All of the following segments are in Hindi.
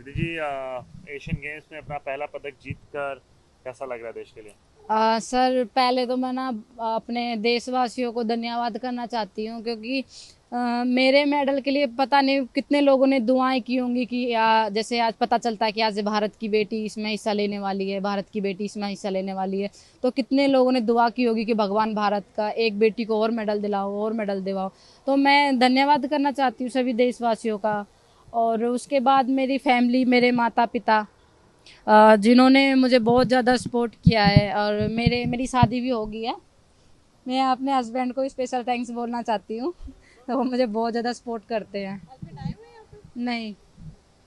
प्रीति जी, एशियन गेम्स में अपना पहला पदक जीत कर कैसा लग रहा है देश के लिए? सर पहले तो मैं ना अपने देशवासियों को धन्यवाद करना चाहती हूँ, क्योंकि मेरे मेडल के लिए पता नहीं कितने लोगों ने दुआएं की होंगी कि जैसे आज पता चलता है कि आज भारत की बेटी इसमें हिस्सा लेने वाली है, भारत की बेटी इसमें हिस्सा लेने वाली है, तो कितने लोगों ने दुआ की होगी कि भगवान भारत का एक बेटी को और मेडल दिलाओ और मेडल दिलाओ। तो मैं धन्यवाद करना चाहती हूँ सभी देशवासियों का। और उसके बाद मेरी फैमिली, मेरे माता पिता, जिन्होंने मुझे बहुत ज़्यादा सपोर्ट किया है, और मेरी शादी भी हो गई है। मैं अपने हस्बैंड को स्पेशल थैंक्स बोलना चाहती हूँ। तो वो मुझे बहुत ज़्यादा सपोर्ट करते हैं। नहीं।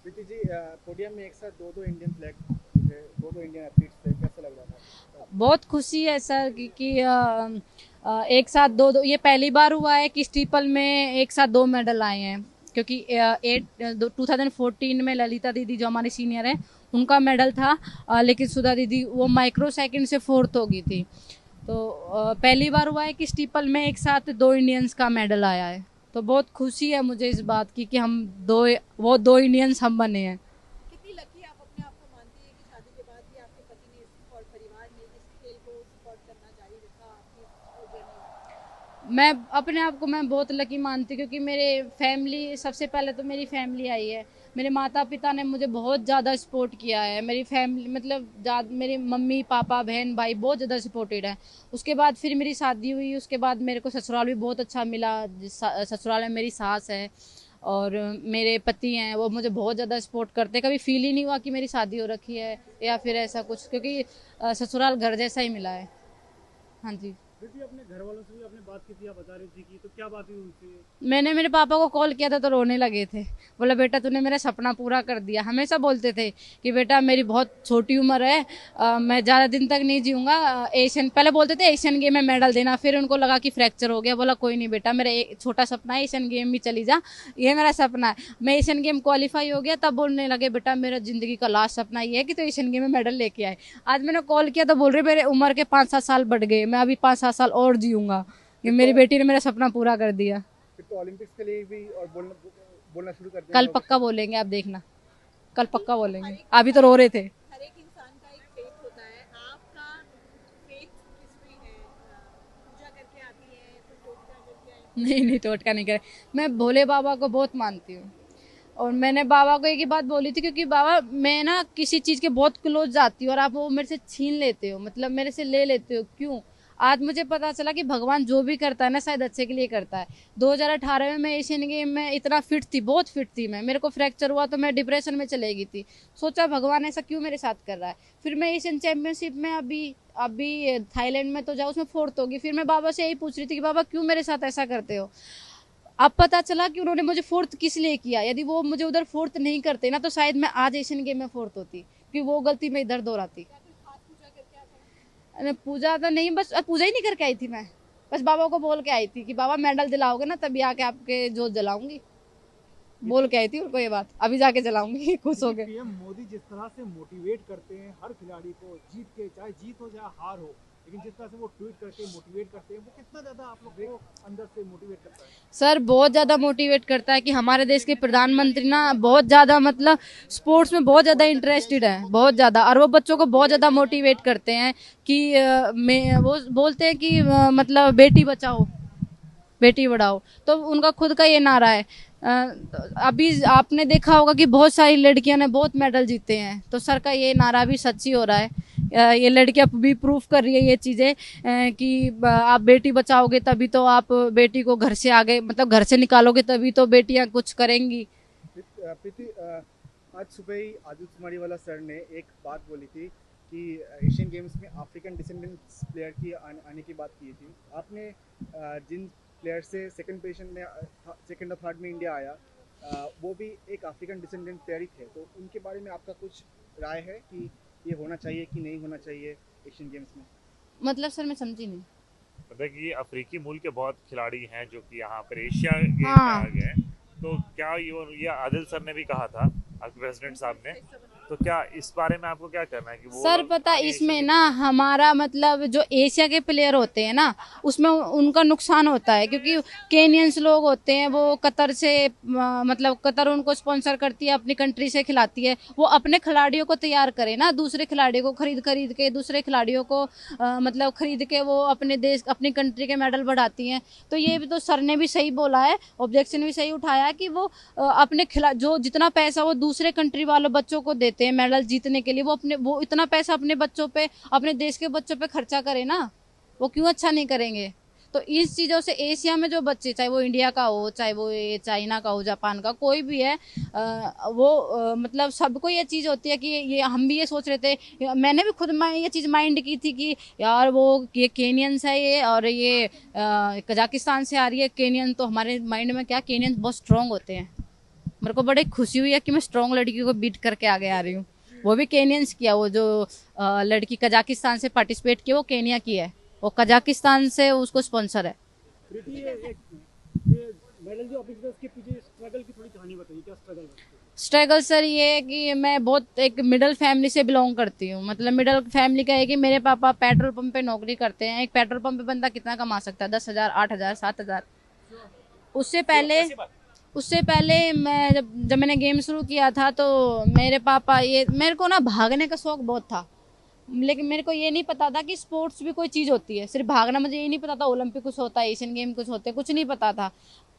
प्रीति जी, पोडियम में एक साथ दो दो इंडियन फ्लैग थे, दो दो इंडियन एथलीट्स थे, कैसा लग रहा था? बहुत खुशी है सर कि एक साथ दो दो ये पहली बार हुआ है कि स्टीपल में एक साथ दो मेडल आए हैं। क्योंकि 2014 में ललिता दीदी जो हमारी सीनियर है उनका मेडल था, लेकिन सुधा दीदी वो माइक्रो सेकंड से फोर्थ हो गई थी। तो पहली बार हुआ है कि स्टीपल में एक साथ दो इंडियंस का मेडल आया है। तो बहुत खुशी है मुझे इस बात की कि हम दो इंडियंस हम बने हैं। कितनी लकी आप अपने आप को मानती है कि शादी के बाद भी आपके पति ने और परिवार ने इस खेल को सपोर्ट करना जारी रखा आपकी जर्नी? मैं अपने आप को मैं बहुत लकी मानती हूँ, क्योंकि मेरे फैमिली, सबसे पहले तो मेरी फैमिली आई है। मेरे माता पिता ने मुझे बहुत ज़्यादा सपोर्ट किया है। मेरी फैमिली मतलब मेरी मम्मी पापा बहन भाई बहुत ज़्यादा सपोर्टेड है। उसके बाद फिर मेरी शादी हुई, उसके बाद मेरे को ससुराल भी बहुत अच्छा मिला। ससुराल में मेरी सास है और मेरे पति हैं, वो मुझे बहुत ज़्यादा सपोर्ट करते हैं। कभी फील ही नहीं हुआ कि मेरी शादी हो रखी है या फिर ऐसा कुछ, क्योंकि ससुराल घर जैसा ही मिला है। हाँ जी। प्रीति, अपने घर वालों से भी आपने बात की थी, आप बता रही थी कि, तो क्या बात हुई उनसे? मैंने मेरे पापा को कॉल किया था तो रोने लगे थे। बोला बेटा तूने मेरा सपना पूरा कर दिया। हमेशा बोलते थे कि बेटा मेरी बहुत छोटी उम्र है, मैं ज़्यादा दिन तक नहीं जीऊँगा। एशियन पहले बोलते थे एशियन गेम में मेडल देना, फिर उनको लगा कि फ्रैक्चर हो गया। बोला कोई नहीं बेटा, मेरा छोटा सपना है, एशियन गेम में चली जा, ये मेरा सपना है। मैं एशियन गेम क्वालिफाई हो गया तब बोलने लगे बेटा मेरा ज़िंदगी का लास्ट सपना ये है कि तो एशियन गेम में मेडल लेके आए। आज मैंने कॉल किया तो बोल रहे मेरे उम्र के 5-7 साल बढ़ गए, मैं अभी 5-7 साल और जीऊँगा। कि फिर मेरी तो बेटी ने मेरा सपना पूरा कर दिया। फिर तो ओलंपिक्स के लिए भी और बोलना बोलना शुरू कर देंगे कल लोग। पक्का बोलेंगे, आप देखना, कल पक्का बोलेंगे। हर एक अभी तो रो रहे थे। हर एक इंसान का एक फेथ होता है। आपका फेथ किसमें है? पूजा करके आती है, फिर टोटका करके आई हैं? नहीं नहीं, टोटका नहीं करे। मैं भोले बाबा को बहुत मानती हूँ। और मैंने बाबा को एक ही बात बोली थी, क्योंकि बाबा मैं ना किसी चीज़ के बहुत क्लोज जाती हूँ और आप वो मेरे से छीन लेते हो, मतलब मेरे से ले लेते हो, क्यों? आज मुझे पता चला कि भगवान जो भी करता है ना शायद अच्छे के लिए करता है। 2018 में मैं एशियन गेम में इतना फिट थी, बहुत फिट थी मैं, मेरे को फ्रैक्चर हुआ तो मैं डिप्रेशन में चले गई थी। सोचा भगवान ऐसा क्यों मेरे साथ कर रहा है। फिर मैं एशियन चैंपियनशिप में अभी अभी थाईलैंड में तो जाऊँ, उसमें फोर्थ होगी। फिर मैं बाबा से यही पूछ रही थी कि बाबा क्यों मेरे साथ ऐसा करते हो। अब पता चला कि उन्होंने मुझे फोर्थ किस लिए किया। यदि वो मुझे उधर फोर्थ नहीं करते ना तो शायद मैं आज एशियन गेम में फोर्थ होती, क्योंकि वो गलती मैं इधर दोहराती। या फिर खास पूजा करके आते हैं? अरे पूजा तो नहीं, बस पूजा ही नहीं करके आई थी मैं। बस बाबा को बोल के आई थी कि बाबा मेडल दिलाओगे ना तभी आके आपके जोत जलाऊंगी। बोल के आई थी उनको ये बात, अभी जाके जलाऊंगी। खुश हो गए। पीएम मोदी जिस तरह से मोटिवेट करते हैं हर खिलाड़ी को, जीत के चाहे जीत हो चाहे हार हो, लेकिन जिस तरह से वो ट्वीट करके मोटिवेट करते हैं, वो कितना ज्यादा आप लोग को अंदर से मोटिवेट करता है? सर बहुत ज़्यादा मोटिवेट करता है कि हमारे देश के प्रधानमंत्री ना बहुत ज़्यादा मतलब स्पोर्ट्स में बहुत ज़्यादा इंटरेस्टेड है, बहुत ज़्यादा। और वो बच्चों को बहुत ज़्यादा मोटिवेट करते हैं कि वो बोलते हैं कि मतलब बेटी बचाओ बेटी बढ़ाओ। तो उनका खुद का ये नारा है। अभी आपने देखा होगा कि बहुत सारी लड़कियां ने बहुत मेडल जीते हैं, तो सर का ये नारा भी सच्ची हो रहा है। ये लड़कियां भी प्रूफ कर रही है ये चीज़ें, कि आप बेटी बचाओगे तभी तो आप बेटी को घर से आगे मतलब घर से निकालोगे तभी तो बेटियां कुछ करेंगी। प्रीति, आज सुबह ही आदित्य कुमारीवाला सर ने एक बात बोली थी कि एशियन गेम्स में अफ्रीकन डिसेंडेंट्स प्लेयर की आने की बात की थी। आपने जिन प्लेयर से सेकंड पोजीशन में, सेकंड और थर्ड में इंडिया आया, वो भी एक अफ्रीकन डिसेंडेंट प्लेयर ही थे, तो उनके बारे में आपका कुछ राय है कि ये होना चाहिए कि नहीं होना चाहिए एशियन गेम्स में? मतलब सर मैं समझी नहीं। मतलब कि अफ्रीकी मूल के बहुत खिलाड़ी हैं जो कि यहाँ पर एशिया गेम में आ हाँ। गए हैं। तो क्या ये आदिल सर ने भी कहा था, प्रेसिडेंट साहब ने, तो क्या इस बारे में आपको क्या करना है कि वो सर पता आगे इसमें एशियन ना हमारा मतलब जो एशिया के प्लेयर होते हैं ना उसमें उनका नुकसान होता है, क्योंकि केनियंस लोग होते हैं वो कतर से मतलब कतर उनको स्पॉन्सर करती है, अपनी कंट्री से खिलाती है। वो अपने खिलाड़ियों को तैयार करे ना, दूसरे खिलाड़ियों को खरीद खरीद के, दूसरे खिलाड़ियों को मतलब खरीद के वो अपने देश अपनी कंट्री के मेडल बढ़ाती हैं। तो ये भी तो सर ने भी सही बोला है, ऑब्जेक्शन भी सही उठाया है कि वो अपने खिला जो जितना पैसा वो दूसरे कंट्री वालों बच्चों को देते हैं मेडल जीतने के लिए, वो इतना पैसा अपने बच्चों पे, अपने देश के बच्चों पे खर्चा करे ना, वो क्यों अच्छा नहीं करेंगे। तो इस चीज़ों से एशिया में जो बच्चे, चाहे वो इंडिया का हो, चाहे वो ये चाइना का हो, जापान का, कोई भी है, मतलब सबको ये चीज़ होती है कि ये हम भी ये सोच रहे थे, मैंने भी खुद ये चीज़ माइंड की थी कि यार वो ये केनियंस है ये, और ये कजाकिस्तान से आ रही है केनियन, तो हमारे माइंड में क्या, केनियंस बहुत स्ट्रांग होते हैं। मेरे को बड़ी खुशी हुई है कि मैं स्ट्रांग लड़की को बीट करके आगे आ रही हूँ। वो भी केनियंस किया, वो जो लड़की कजाकिस्तान से पार्टिसिपेट की वो केनिया की है, वो कजाकिस्तान से उसको स्पॉन्सर है। प्रीति, ये मेडल जो आपने जीता उसके पीछे स्ट्रगल की थोड़ी कहानी बताइए, क्या स्ट्रगल है? स्ट्रगल सर ये है कि मैं बहुत एक मिडिल फैमिली से बिलोंग करती हूँ। मतलब मिडिल फैमिली का है कि मेरे पापा पेट्रोल पंप पे नौकरी करते हैं। एक पेट्रोल पंप पे बंदा कितना कमा सकता है, 10,000, 8,000, 7,000। उससे पहले मैं जब मैंने गेम शुरू किया था तो मेरे पापा, ये मेरे को ना भागने का शौक बहुत था, लेकिन मेरे को ये नहीं पता था कि स्पोर्ट्स भी कोई चीज़ होती है। सिर्फ भागना, मुझे ये नहीं पता था ओलंपिक कुछ होता है, एशियन गेम कुछ होते हैं, कुछ नहीं पता था।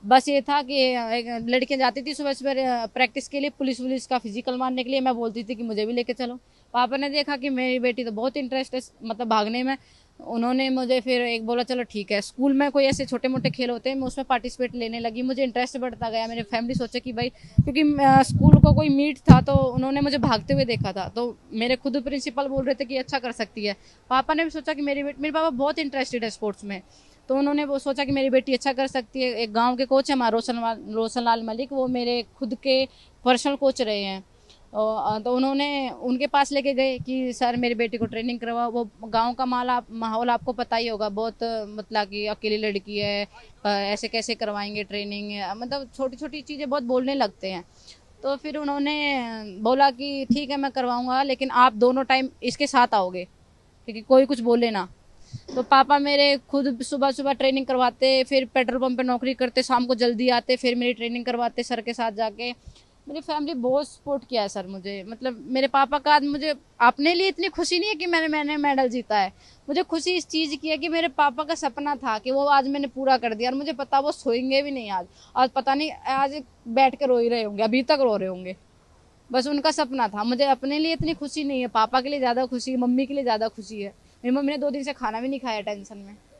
बस ये था कि एक लड़कियां जाती थी सुबह सुबह प्रैक्टिस के लिए, पुलिस का फिजिकल मारने के लिए, मैं बोलती थी कि मुझे भी लेके चलो। पापा ने देखा कि मेरी बेटी तो बहुत इंटरेस्ट है मतलब भागने में, उन्होंने मुझे फिर एक बोला चलो ठीक है, स्कूल में कोई ऐसे छोटे मोटे खेल होते हैं, मैं उसमें पार्टिसिपेट लेने लगी, मुझे इंटरेस्ट बढ़ता गया। मेरी फैमिली सोचे कि भाई, क्योंकि स्कूल को कोई मीट था तो उन्होंने मुझे भागते हुए देखा था, तो मेरे खुद प्रिंसिपल बोल रहे थे कि अच्छा कर सकती है। पापा ने भी सोचा कि मेरे पापा बहुत इंटरेस्टेड है स्पोर्ट्स में, तो उन्होंने वो सोचा कि मेरी बेटी अच्छा कर सकती है। एक गाँव के कोच है हमारे रोशन लाल मलिक, वो मेरे खुद के पर्सनल कोच रहे हैं। तो उन्होंने उनके पास लेके गए कि सर मेरी बेटी को ट्रेनिंग करवा। वो गांव का माहौल आपको पता ही होगा, बहुत मतलब कि अकेली लड़की है, ऐसे कैसे करवाएंगे ट्रेनिंग, मतलब छोटी छोटी चीज़ें बहुत बोलने लगते हैं। तो फिर उन्होंने बोला कि ठीक है मैं करवाऊंगा, लेकिन आप दोनों टाइम इसके साथ आओगे, क्योंकि कोई कुछ बोले ना। तो पापा मेरे खुद सुबह सुबह ट्रेनिंग करवाते, फिर पेट्रोल पंप पे नौकरी करते, शाम को जल्दी आते, फिर मेरी ट्रेनिंग करवाते सर के साथ जाके। मेरी फैमिली बहुत सपोर्ट किया है सर मुझे। मतलब मेरे पापा का आज मुझे अपने लिए इतनी खुशी नहीं है कि मैंने मेडल जीता है, मुझे खुशी इस चीज़ की है कि मेरे पापा का सपना था कि वो आज मैंने पूरा कर दिया, और मुझे पता वो सोएंगे भी नहीं आज पता नहीं, आज बैठ कर रो ही रहे होंगे, अभी तक रो रहे होंगे। बस उनका सपना था। मुझे अपने लिए इतनी खुशी नहीं है, पापा के लिए ज़्यादा खुशी है, मम्मी के लिए ज़्यादा खुशी है। मेरी मम्मी ने 2 दिन से खाना भी नहीं खाया टेंशन में।